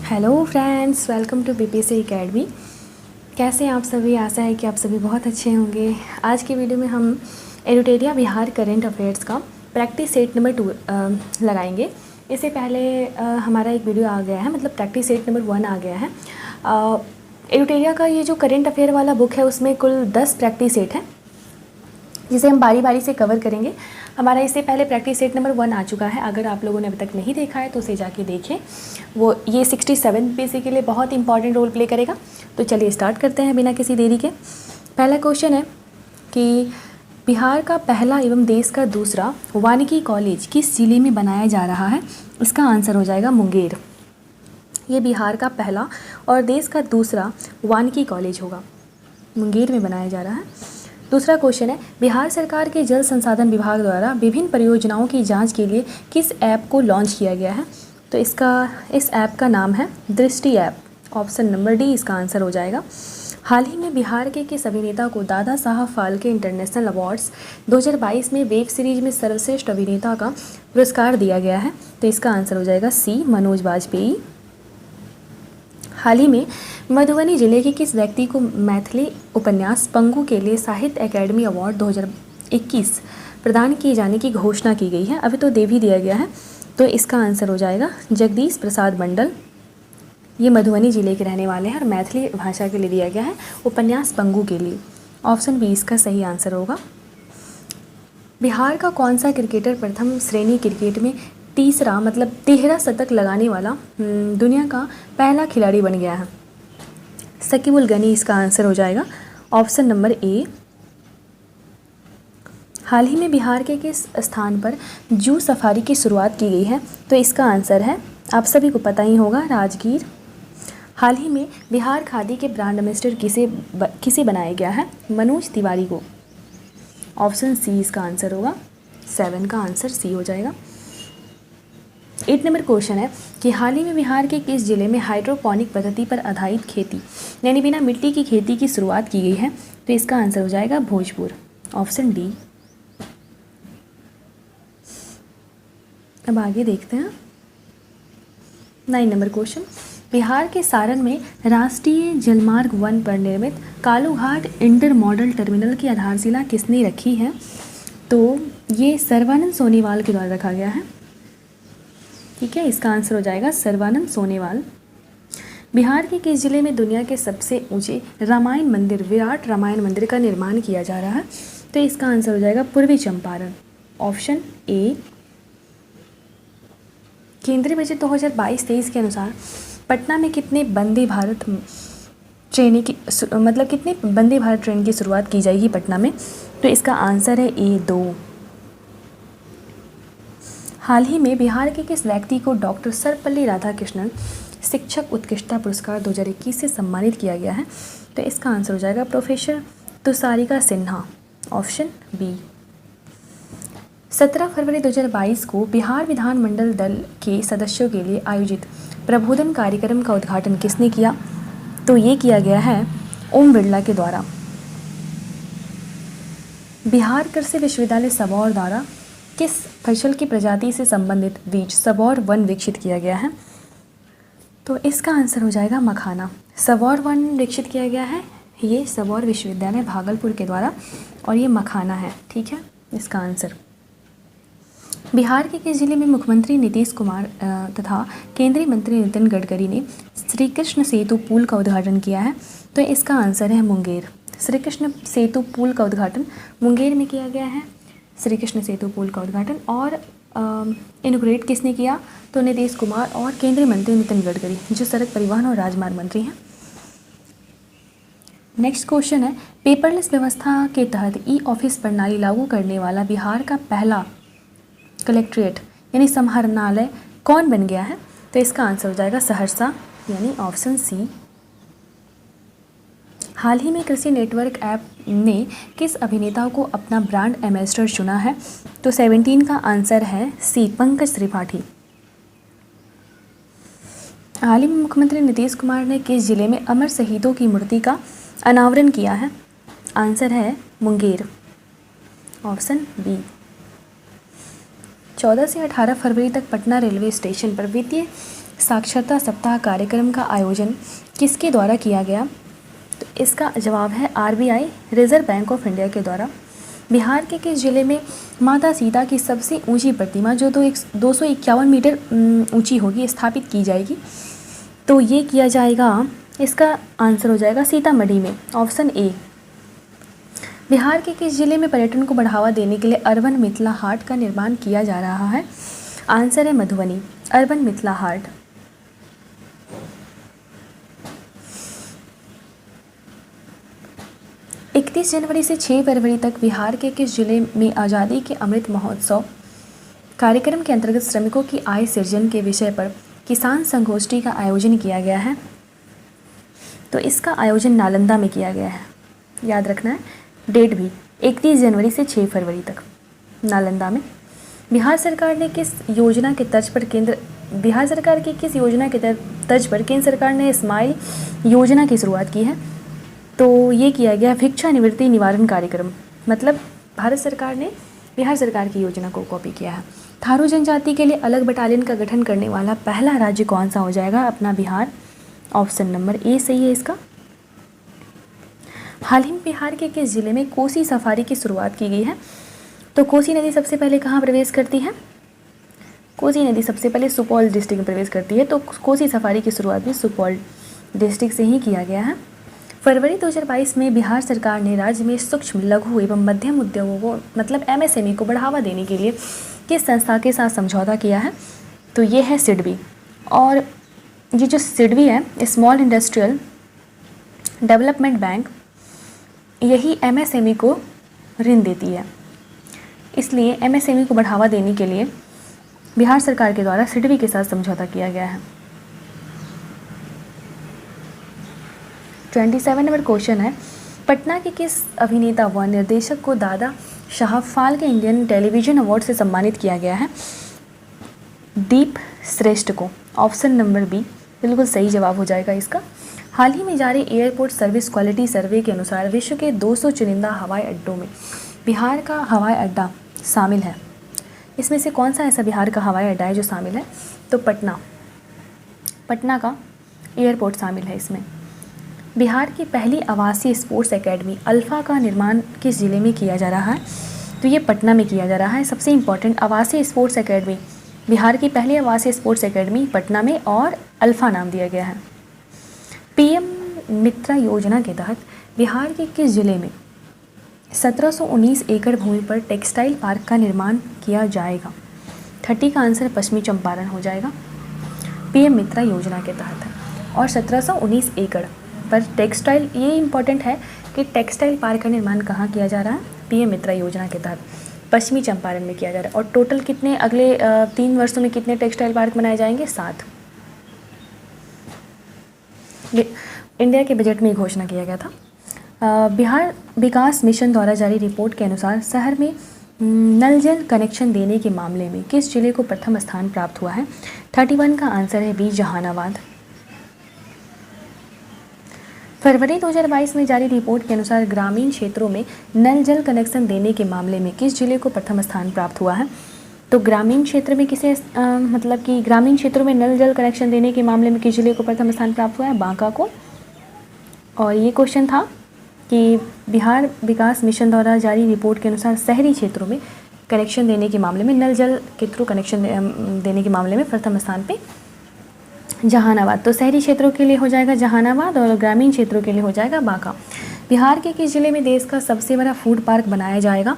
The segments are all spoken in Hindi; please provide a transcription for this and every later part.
Hello friends, welcome to BPSC academy. कैसे हैं आप सभी? आशा है कि आप सभी बहुत अच्छे होंगे। आज की वीडियो में हम एडुटेरिया बिहार करंट अफेयर्स का प्रैक्टिस सेट नंबर 2 लगाएंगे। इससे पहले हमारा एक वीडियो आ गया है, मतलब प्रैक्टिस सेट नंबर 1 आ गया है। एडुटेरिया का ये जो करंट अफेयर वाला बुक है उसमें कुल 10 प्रैक्टिस सेट हैं, जिसे हम बारी बारी से कवर करेंगे। हमारा इससे पहले प्रैक्टिस सेट नंबर 1 आ चुका है। अगर आप लोगों ने अभी तक नहीं देखा है तो उसे जाके देखें। वो ये 67 पेज के लिए बहुत इंपॉर्टेंट रोल प्ले करेगा। तो चलिए स्टार्ट करते हैं बिना किसी देरी के। पहला क्वेश्चन है कि बिहार का पहला एवं देश का दूसरा वानिकी कॉलेज किस जिले में बनाया जा रहा है? इसका आंसर हो जाएगा मुंगेर। ये बिहार का पहला और देश का दूसरा वानिकी कॉलेज होगा, मुंगेर में बनाया जा रहा है। दूसरा क्वेश्चन है, बिहार सरकार के जल संसाधन विभाग द्वारा विभिन्न परियोजनाओं की जांच के लिए किस ऐप को लॉन्च किया गया है? तो इस ऐप का नाम है दृष्टि ऐप। ऑप्शन नंबर डी इसका आंसर हो जाएगा। हाल ही में बिहार के किस अभिनेता को दादा साहब फाल्के इंटरनेशनल अवार्ड्स 2022 में वेब सीरीज में सर्वश्रेष्ठ अभिनेता का पुरस्कार दिया गया है? तो इसका आंसर हो जाएगा सी, मनोज वाजपेयी। हाल ही में मधुबनी जिले के किस व्यक्ति को मैथिली उपन्यास पंगु के लिए साहित्य अकेडमी अवार्ड 2021 प्रदान किए जाने की घोषणा की गई है? अभी तो दे भी दिया गया है। तो इसका आंसर हो जाएगा जगदीश प्रसाद मंडल। ये मधुबनी जिले के रहने वाले हैं और मैथिली भाषा के लिए दिया गया है, उपन्यास पंगु के लिए। ऑप्शन बी इसका सही आंसर होगा। बिहार का कौन सा क्रिकेटर प्रथम श्रेणी क्रिकेट में तिहरा शतक लगाने वाला दुनिया का पहला खिलाड़ी बन गया है? शकीब उल गनी इसका आंसर हो जाएगा। Option number A. हाल ही में बिहार के किस स्थान पर जू सफारी की शुरुआत की गई है? तो इसका आंसर है, आप सभी को पता ही होगा, राजगीर। हाल ही में बिहार खादी के ब्रांड एम्बेसडर किसे बनाया गया है? मनोज तिवारी को। ऑप्शन सी इसका आंसर होगा। 7 का आंसर सी हो जाएगा। 8 नंबर क्वेश्चन है कि हाल ही में बिहार के किस जिले में हाइड्रोपोनिक पद्धति पर आधारित खेती यानी बिना मिट्टी की खेती की शुरुआत की गई है? तो इसका आंसर हो जाएगा भोजपुर। Option D. अब आगे देखते हैं 9 नंबर क्वेश्चन, बिहार के सारण में राष्ट्रीय जलमार्ग 1 पर निर्मित कालूघाट इंटर मॉडल टर्मिनल की आधारशिला किसने रखी है? तो ये सर्बानंद सोनेवाल के द्वारा रखा गया है। ठीक है, इसका आंसर हो जाएगा सर्बानंद सोनेवाल। बिहार के किस जिले में दुनिया के सबसे ऊंचे रामायण मंदिर विराट रामायण मंदिर का निर्माण किया जा रहा है? तो इसका आंसर हो जाएगा पूर्वी चंपारण। Option A. केंद्रीय बजट 2022-23 के अनुसार पटना में कितने वंदे भारत ट्रेन की शुरुआत की जाएगी पटना में? तो इसका आंसर है ए, 2। हाल ही में बिहार के किस व्यक्ति को डॉक्टर सर्वपल्ली राधाकृष्णन शिक्षक उत्कृष्टता पुरस्कार 2021 से सम्मानित किया गया है? तो इसका आंसर हो जाएगा professor Tusharika Sinha. Option B. 17 फरवरी 2022 को बिहार विधानमंडल दल के सदस्यों के लिए आयोजित प्रबोधन कार्यक्रम का उद्घाटन किसने किया? तो ये किया गया है ओम बिरला के द्वारा। बिहार कृषि विश्वविद्यालय सबौर द्वारा किस फसल की प्रजाति से संबंधित बीज सबौर 1 विकसित किया गया है? तो इसका आंसर हो जाएगा मखाना। सबौर 1 विकसित किया गया है ये सबौर विश्वविद्यालय भागलपुर के द्वारा, और ये मखाना है। ठीक है, इसका आंसर। बिहार के किस जिले में मुख्यमंत्री नीतीश कुमार तथा केंद्रीय मंत्री नितिन गडकरी ने श्री कृष्ण सेतु पुल का उद्घाटन किया है? तो इसका आंसर है मुंगेर। श्री कृष्ण सेतु पुल का उद्घाटन मुंगेर में किया गया है। श्री कृष्ण सेतु पुल का उद्घाटन और इनोग्रेट किसने किया? तो नीतीश कुमार और केंद्रीय मंत्री नितिन गडकरी, जो सड़क परिवहन और राजमार्ग मंत्री हैं। नेक्स्ट क्वेश्चन है, पेपरलेस व्यवस्था के तहत ई ऑफिस प्रणाली लागू करने वाला बिहार का पहला कलेक्ट्रेट यानी समाहरणालय कौन बन गया है? तो इसका आंसर हो जाएगा सहरसा, यानी ऑप्शन सी। हाल ही में कृषि नेटवर्क ऐप ने किस अभिनेता को अपना ब्रांड एम्बेसडर चुना है? तो 17 का आंसर है सी, पंकज त्रिपाठी। हाल ही में मुख्यमंत्री नीतीश कुमार ने किस जिले में अमर शहीदों की मूर्ति का अनावरण किया है? आंसर है मुंगेर। Option B. 14 से 18 फरवरी तक पटना रेलवे स्टेशन पर वित्तीय साक्षरता सप्ताह कार्यक्रम का आयोजन किसके द्वारा किया गया? तो इसका जवाब है RBI, reserve bank of India के द्वारा। बिहार के किस जिले में माता सीता की सबसे ऊंची प्रतिमा जो 251 मीटर ऊंची होगी स्थापित की जाएगी? तो ये किया जाएगा, इसका आंसर हो जाएगा सीतामढ़ी में, ऑप्शन ए। बिहार के किस जिले में पर्यटन को बढ़ावा देने के लिए अर्बन मिथिला हाट का निर्माण किया जा रहा है? आंसर है मधुबनी, अर्बन मिथिला हाट। इकतीस जनवरी से 6 फरवरी तक बिहार के किस जिले में आज़ादी के अमृत महोत्सव कार्यक्रम के अंतर्गत श्रमिकों की आय सृजन के विषय पर किसान संगोष्ठी का आयोजन किया गया है? तो इसका आयोजन नालंदा में किया गया है, याद रखना है डेट भी, 31 जनवरी से 6 फरवरी तक नालंदा में। बिहार सरकार की किस योजना के तर्ज पर केंद्र सरकार ने स्माइल योजना की शुरुआत की है? तो ये किया गया भिक्षा निवृत्ति निवारण कार्यक्रम, मतलब भारत सरकार ने बिहार सरकार की योजना को कॉपी किया है। थारू जनजाति के लिए अलग बटालियन का गठन करने वाला पहला राज्य कौन सा हो जाएगा? अपना बिहार, ऑप्शन नंबर ए सही है इसका। हाल ही में बिहार के किस जिले में कोसी सफारी की शुरुआत की गई है? तो कोसी नदी सबसे पहले कहाँ प्रवेश करती है? कोसी नदी सबसे पहले सुपौल डिस्ट्रिक्ट में प्रवेश करती है, तो कोसी सफारी की शुरुआत भी सुपौल डिस्ट्रिक्ट से ही किया गया है। फरवरी 2022 में बिहार सरकार ने राज्य में सूक्ष्म, लघु एवं मध्यम उद्योगों को मतलब MSME को बढ़ावा देने के लिए किस संस्था के साथ समझौता किया है? तो ये है सिडबी। और ये जो सिडबी है, स्मॉल इंडस्ट्रियल डेवलपमेंट बैंक, यही MSME को ऋण देती है। इसलिए MSME को बढ़ावा देने के लिए बिहार सरकार के द्वारा सिडबी के साथ समझौता किया गया है। 27 नंबर क्वेश्चन है, पटना के किस अभिनेता व निर्देशक को Dada Saheb Phalke Indian television award से सम्मानित किया गया है? दीप श्रेष्ठ को, ऑप्शन नंबर बी बिल्कुल सही जवाब हो जाएगा इसका। हाल ही में जारी एयरपोर्ट सर्विस क्वालिटी सर्वे के अनुसार विश्व के 200 चुनिंदा हवाई अड्डों में बिहार का हवाई अड्डा शामिल है। इसमें से कौन सा ऐसा बिहार का हवाई अड्डा है जो शामिल है? तो पटना का एयरपोर्ट शामिल है इसमें। बिहार की पहली आवासीय स्पोर्ट्स एकेडमी अल्फ़ा का निर्माण किस जिले में किया जा रहा है? तो ये पटना में किया जा रहा है। सबसे इम्पोर्टेंट, आवासीय स्पोर्ट्स एकेडमी, बिहार की पहली आवासीय स्पोर्ट्स एकेडमी पटना में, और अल्फ़ा नाम दिया गया है। PM मित्रा योजना के तहत बिहार के किस जिले में 1719 एकड़ भूमि पर टेक्सटाइल पार्क का निर्माण किया जाएगा? 30 का आंसर पश्चिमी चंपारण हो जाएगा। PM मित्रा योजना के तहत है, और 1719 एकड़ पर टेक्सटाइल, ये इम्पॉर्टेंट है कि टेक्सटाइल पार्क का निर्माण कहाँ किया जा रहा है? PM मित्रा योजना के तहत पश्चिमी चंपारण में किया जा रहा है। और टोटल कितने अगले 3 वर्षों में कितने टेक्सटाइल पार्क बनाए जाएंगे? 7। इंडिया के बजट में घोषणा किया गया था। बिहार विकास मिशन द्वारा जारी रिपोर्ट के अनुसार शहर में नल जल कनेक्शन देने के मामले में किस जिले को प्रथम स्थान प्राप्त हुआ है? 31 का आंसर है बी, जहानाबाद। फरवरी 2022 में जारी रिपोर्ट के अनुसार ग्रामीण क्षेत्रों में नल जल कनेक्शन देने के मामले में किस जिले को प्रथम स्थान प्राप्त हुआ है? तो ग्रामीण क्षेत्र में ग्रामीण क्षेत्रों में नल जल कनेक्शन देने के मामले में किस जिले को प्रथम स्थान प्राप्त हुआ है? बांका को। और ये क्वेश्चन था कि बिहार विकास मिशन द्वारा जारी रिपोर्ट के अनुसार शहरी क्षेत्रों में कनेक्शन देने के मामले में, नल जल के थ्रू कनेक्शन देने के मामले में प्रथम स्थान पे जहानाबाद। तो शहरी क्षेत्रों के लिए हो जाएगा जहानाबाद, और ग्रामीण क्षेत्रों के लिए हो जाएगा बांका। बिहार के किस जिले में देश का सबसे बड़ा फूड पार्क बनाया जाएगा?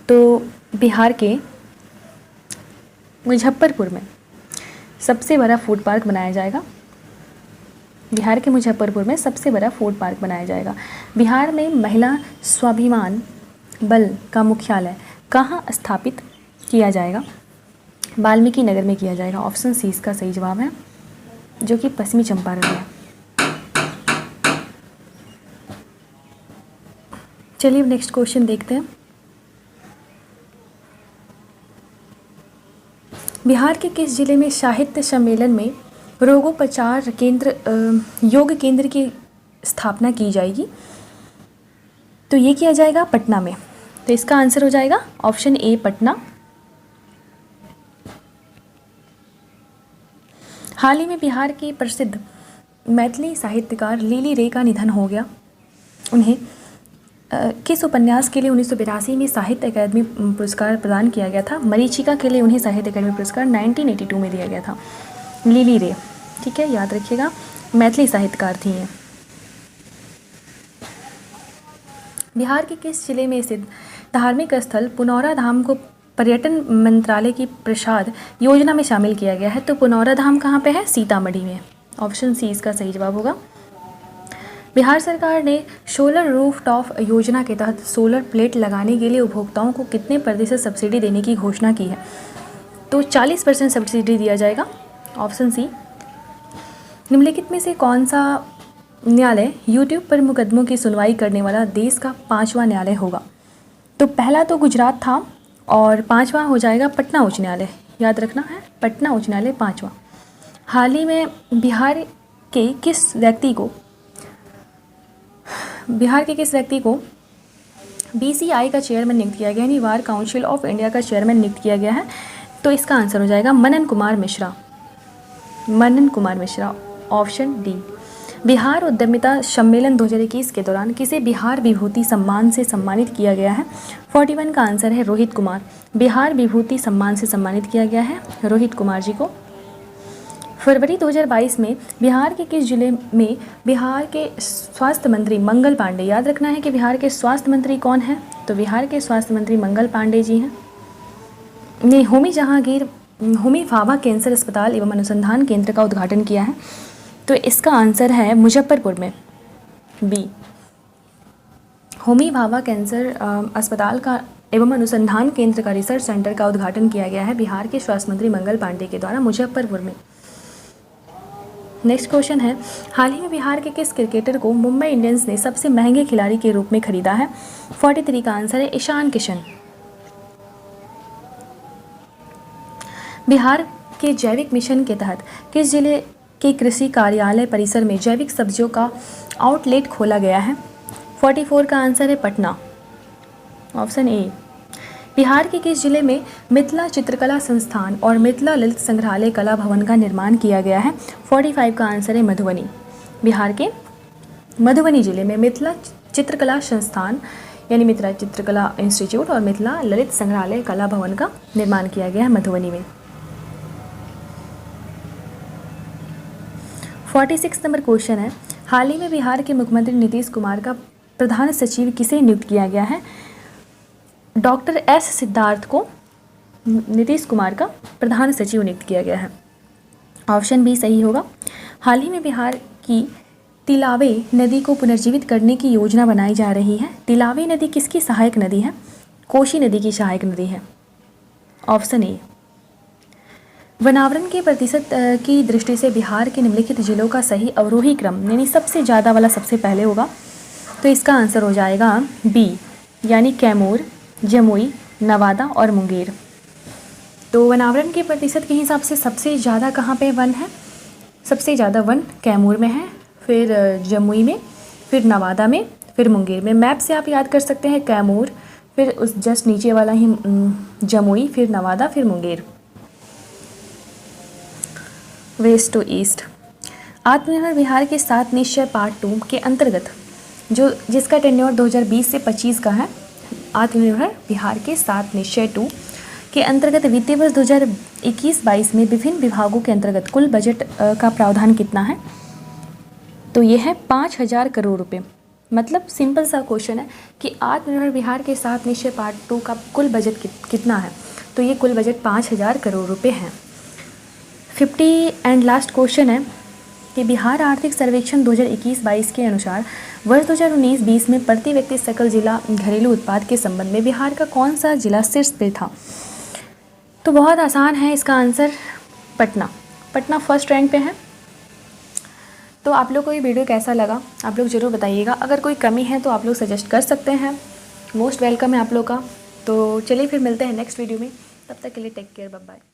तो बिहार के मुजफ्फरपुर में सबसे बड़ा फूड पार्क बनाया जाएगा। बिहार के मुजफ्फरपुर में सबसे बड़ा फूड पार्क बनाया जाएगा। बिहार में महिला स्वाभिमान बल का मुख्यालय कहाँ स्थापित किया जाएगा? वाल्मीकि नगर में किया जाएगा। ऑप्शन सी इसका सही जवाब है, जो कि पश्चिमी चंपारण है। चलिए अब नेक्स्ट क्वेश्चन देखते हैं। बिहार के किस जिले में साहित्य सम्मेलन में रोगोपचार केंद्र योग केंद्र की स्थापना की जाएगी? तो ये किया जाएगा पटना में। तो इसका आंसर हो जाएगा ऑप्शन ए, पटना। हाल ही में बिहार की प्रसिद्ध मैथिली साहित्यकार लिली रे का निधन हो गया। उन्हें किस उपन्यास के लिए 1982 में साहित्य अकादमी पुरस्कार प्रदान किया गया था? मरीचिका के लिए उन्हें साहित्य अकादमी पुरस्कार 1982 में दिया गया था। लिली रे, ठीक है, याद रखिएगा, मैथिली साहित्यकार थी ये। बिहार के किस जिले में स्थित धार्मिक स्थल पुनौरा धाम को पर्यटन मंत्रालय की प्रसाद योजना में शामिल किया गया है? तो पुनौरा धाम कहाँ पे है? सीतामढ़ी में। ऑप्शन सी इसका सही जवाब होगा। बिहार सरकार ने सोलर रूफटॉप योजना के तहत सोलर प्लेट लगाने के लिए उपभोक्ताओं को कितने प्रतिशत सब्सिडी देने की घोषणा की है? तो 40% सब्सिडी दिया जाएगा। Option C. निम्नलिखित में से कौन सा न्यायालय यूट्यूब पर मुकदमों की सुनवाई करने वाला देश का 5वां न्यायालय होगा? तो पहला तो गुजरात था और 5वां हो जाएगा पटना उच्च न्यायालय। याद रखना है, पटना उच्च न्यायालय 5वां। हाल ही में बिहार के किस व्यक्ति को BCI का चेयरमैन नियुक्त किया गया, यानी बार काउंसिल ऑफ इंडिया का चेयरमैन नियुक्त किया गया है? तो इसका आंसर हो जाएगा मनन कुमार मिश्रा। Option D. बिहार उद्यमिता सम्मेलन 2021 के दौरान किसे बिहार विभूति सम्मान से सम्मानित किया गया है? 41 का आंसर है रोहित कुमार। बिहार विभूति सम्मान से सम्मानित किया गया है रोहित कुमार जी को। फरवरी 2022 में बिहार के किस जिले में बिहार के स्वास्थ्य मंत्री मंगल पांडे, याद रखना है कि बिहार के स्वास्थ्य मंत्री कौन है? तो बिहार के स्वास्थ्य मंत्री मंगल पांडे जी हैं, ने होमी भाभा कैंसर अस्पताल एवं अनुसंधान केंद्र का उद्घाटन किया है? तो इसका आंसर है मुजफ्फरपुर में, बी। होमी भाभा कैंसर अस्पताल का एवं अनुसंधान केंद्र का रिसर्च सेंटर का उद्घाटन किया गया है बिहार के स्वास्थ्य मंत्री मंगल पांडे के द्वारा मुजफ्फरपुर में। नेक्स्ट क्वेश्चन है, हाल ही में बिहार के किस क्रिकेटर को मुंबई इंडियंस ने सबसे महंगे खिलाड़ी के रूप में खरीदा है? 43 का आंसर है ईशान किशन। बिहार के जैविक मिशन के तहत किस जिले के कृषि कार्यालय परिसर में जैविक सब्जियों का आउटलेट खोला गया है? 44 का आंसर है पटना। Option A. बिहार के किस जिले में मिथिला चित्रकला संस्थान और मिथिला ललित संग्रहालय कला भवन का निर्माण किया गया है? 45 का आंसर है मधुबनी। बिहार के मधुबनी जिले में मिथिला चित्रकला संस्थान यानी मिथिला चित्रकला इंस्टीट्यूट और मिथिला ललित संग्रहालय कला भवन का निर्माण किया गया है मधुबनी में। 46 नंबर क्वेश्चन है, हाल ही में बिहार के मुख्यमंत्री नीतीश कुमार का प्रधान सचिव किसे नियुक्त किया गया है? डॉक्टर एस सिद्धार्थ को नीतीश कुमार का प्रधान सचिव नियुक्त किया गया है। ऑप्शन बी सही होगा। हाल ही में बिहार की तिलावे नदी को पुनर्जीवित करने की योजना बनाई जा रही है। तिलावे नदी किसकी सहायक नदी है? कोसी नदी की सहायक नदी है। Option A. वनावरण के प्रतिशत की दृष्टि से बिहार के निम्नलिखित जिलों का सही अवरोही क्रम यानी सबसे ज़्यादा वाला सबसे पहले होगा? तो इसका आंसर हो जाएगा बी, यानी कैमूर, जमुई, नवादा और मुंगेर। तो वनावरण के प्रतिशत के हिसाब से सबसे ज़्यादा कहाँ पे वन है? सबसे ज़्यादा वन कैमूर में है, फिर जमुई में, फिर नवादा में, फिर मुंगेर में। मैप से आप याद कर सकते हैं कैमूर, फिर उस जस्ट नीचे वाला ही जमुई, फिर नवादा, फिर मुंगेर। Waste to east. आत्मनिर्भर बिहार के 7 निश्चय पार्ट 2 के अंतर्गत जिसका टेन्योर 2020 से 25 का है, आत्मनिर्भर बिहार के 7 निश्चय 2 के अंतर्गत वित्तीय वर्ष 2021-22 में विभिन्न विभागों के अंतर्गत कुल बजट का प्रावधान कितना है? तो ये है 5000 करोड़ रुपए। मतलब सिंपल सा क्वेश्चन है कि आत्मनिर्भर बिहार के 7 निश्चय पार्ट 2 का कुल बजट कितना है? तो ये कुल बजट 5000 करोड़ रुपए है। 50 एंड लास्ट क्वेश्चन है कि बिहार आर्थिक सर्वेक्षण 2021-22 के अनुसार वर्ष 2019-20 में प्रति व्यक्ति सकल जिला घरेलू उत्पाद के संबंध में बिहार का कौन सा जिला शीर्ष पे था? तो बहुत आसान है इसका आंसर, पटना फर्स्ट रैंक पे है। तो आप लोग को ये वीडियो कैसा लगा आप लोग ज़रूर बताइएगा। अगर कोई कमी है तो आप लोग सजेस्ट कर सकते हैं, मोस्ट वेलकम है आप लोग का। तो चलिए फिर मिलते हैं नेक्स्ट वीडियो में, तब तक के लिए टेक केयर, बाय बाय।